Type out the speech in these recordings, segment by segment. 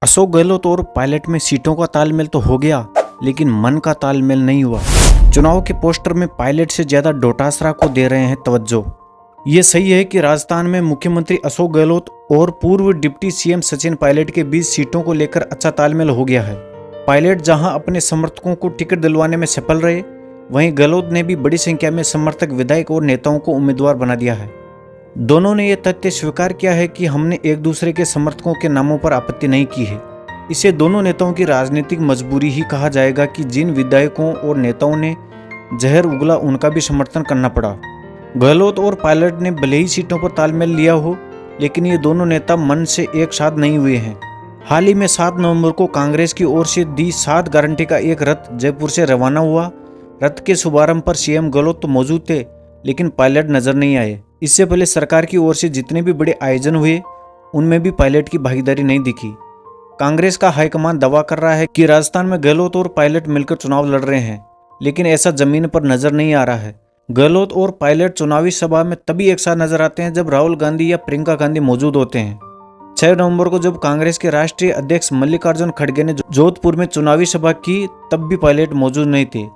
अशोक गहलोत और पायलट में सीटों का तालमेल तो हो गया, लेकिन मन का तालमेल नहीं हुआ। चुनाव के पोस्टर में पायलट से ज्यादा डोटासरा को दे रहे हैं तवज्जो। ये सही है कि राजस्थान में मुख्यमंत्री अशोक गहलोत और पूर्व डिप्टी सीएम सचिन पायलट के बीच सीटों को लेकर अच्छा तालमेल हो गया है। पायलट जहां अपने समर्थकों को टिकट दिलवाने में सफल रहे, वहीं गहलोत ने भी बड़ी संख्या में समर्थक, विधायक और नेताओं को उम्मीदवार बना दिया है। दोनों ने यह तथ्य स्वीकार किया है कि हमने एक दूसरे के समर्थकों के नामों पर आपत्ति नहीं की है। इसे दोनों नेताओं की राजनीतिक मजबूरी ही कहा जाएगा कि जिन विधायकों और नेताओं ने जहर उगला उनका भी समर्थन करना पड़ा। गहलोत और पायलट ने भले ही सीटों पर तालमेल लिया हो, लेकिन ये दोनों नेता मन से एक साथ नहीं हुए हैं। हाल ही में 7 नवंबर को कांग्रेस की ओर से दी 7 गारंटी का एक रथ जयपुर से रवाना हुआ। रथ के शुभारंभ पर सीएम गहलोत तो मौजूद थे, लेकिन पायलट नजर नहीं आए। इससे पहले सरकार की ओर से जितने भी बड़े आयोजन हुए, उनमें भी पायलट की भागीदारी नहीं दिखी। कांग्रेस का हाईकमान दावा कर रहा है कि राजस्थान में गहलोत और पायलट मिलकर चुनाव लड़ रहे हैं, लेकिन ऐसा जमीन पर नजर नहीं आ रहा है। गहलोत और पायलट चुनावी सभा में तभी एक साथ नजर आते हैं जब राहुल गांधी या प्रियंका गांधी मौजूद होते हैं। 6 नवंबर को जब कांग्रेस के राष्ट्रीय अध्यक्ष मल्लिकार्जुन खड़गे ने जोधपुर में चुनावी सभा की, तब भी पायलट मौजूद नहीं थे।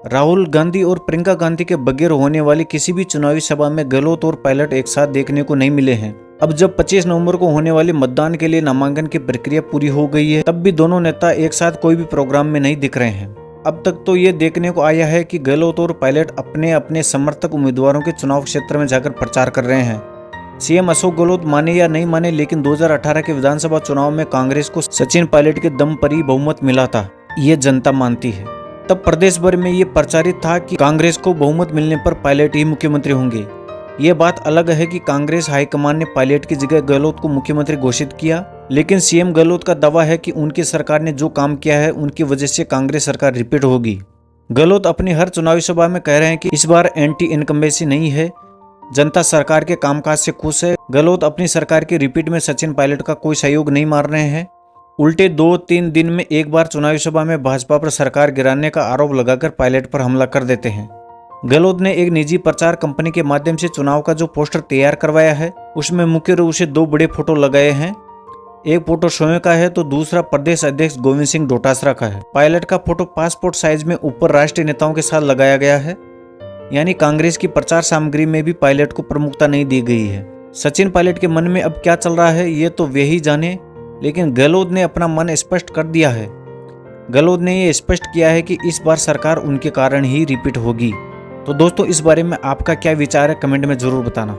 राहुल गांधी और प्रियंका गांधी के बगैर होने वाली किसी भी चुनावी सभा में गहलोत और पायलट एक साथ देखने को नहीं मिले हैं। अब जब 25 नवंबर को होने वाले मतदान के लिए नामांकन की प्रक्रिया पूरी हो गई है, तब भी दोनों नेता एक साथ कोई भी प्रोग्राम में नहीं दिख रहे हैं। अब तक तो ये देखने को आया है कि गहलोत और पायलट अपने अपने समर्थक उम्मीदवारों के चुनाव क्षेत्र में जाकर प्रचार कर रहे हैं। सीएम अशोक गहलोत माने या नहीं माने, लेकिन 2018 के विधानसभा चुनाव में कांग्रेस को सचिन पायलट के दम पर ही बहुमत मिला था, ये जनता मानती है। तब प्रदेश भर में ये प्रचारित था कि कांग्रेस को बहुमत मिलने पर पायलट ही मुख्यमंत्री होंगे। ये बात अलग है कि कांग्रेस हाईकमान ने पायलट की जगह गहलोत को मुख्यमंत्री घोषित किया, लेकिन सीएम गहलोत का दावा है कि उनकी सरकार ने जो काम किया है उनकी वजह से कांग्रेस सरकार रिपीट होगी। गहलोत अपनी हर चुनावी सभा में कह रहे हैं कि इस बार एंटी इनकम्बेंसी नहीं है, जनता सरकार के कामकाज से खुश है। गहलोत अपनी सरकार के रिपीट में सचिन पायलट का कोई सहयोग नहीं मार रहे हैं। उल्टे 2-3 दिन में एक बार चुनावी सभा में भाजपा पर सरकार गिराने का आरोप लगाकर पायलट पर हमला कर देते हैं। गहलोत ने एक निजी प्रचार कंपनी के माध्यम से चुनाव का जो पोस्टर तैयार करवाया है, उसमें मुख्य रूप से 2 बड़े फोटो लगाए हैं। एक फोटो स्वयं का है तो दूसरा प्रदेश अध्यक्ष गोविंद सिंह डोटासरा का है। पायलट का फोटो पासपोर्ट साइज में ऊपर राष्ट्रीय नेताओं के साथ लगाया गया है, यानी कांग्रेस की प्रचार सामग्री में भी पायलट को प्रमुखता नहीं दी गई है। सचिन पायलट के मन में अब क्या चल रहा है ये तो वे ही जाने, लेकिन गहलोत ने अपना मन स्पष्ट कर दिया है। गहलोत ने ये स्पष्ट किया है कि इस बार सरकार उनके कारण ही रिपीट होगी। तो दोस्तों, इस बारे में आपका क्या विचार है, कमेंट में जरूर बताना।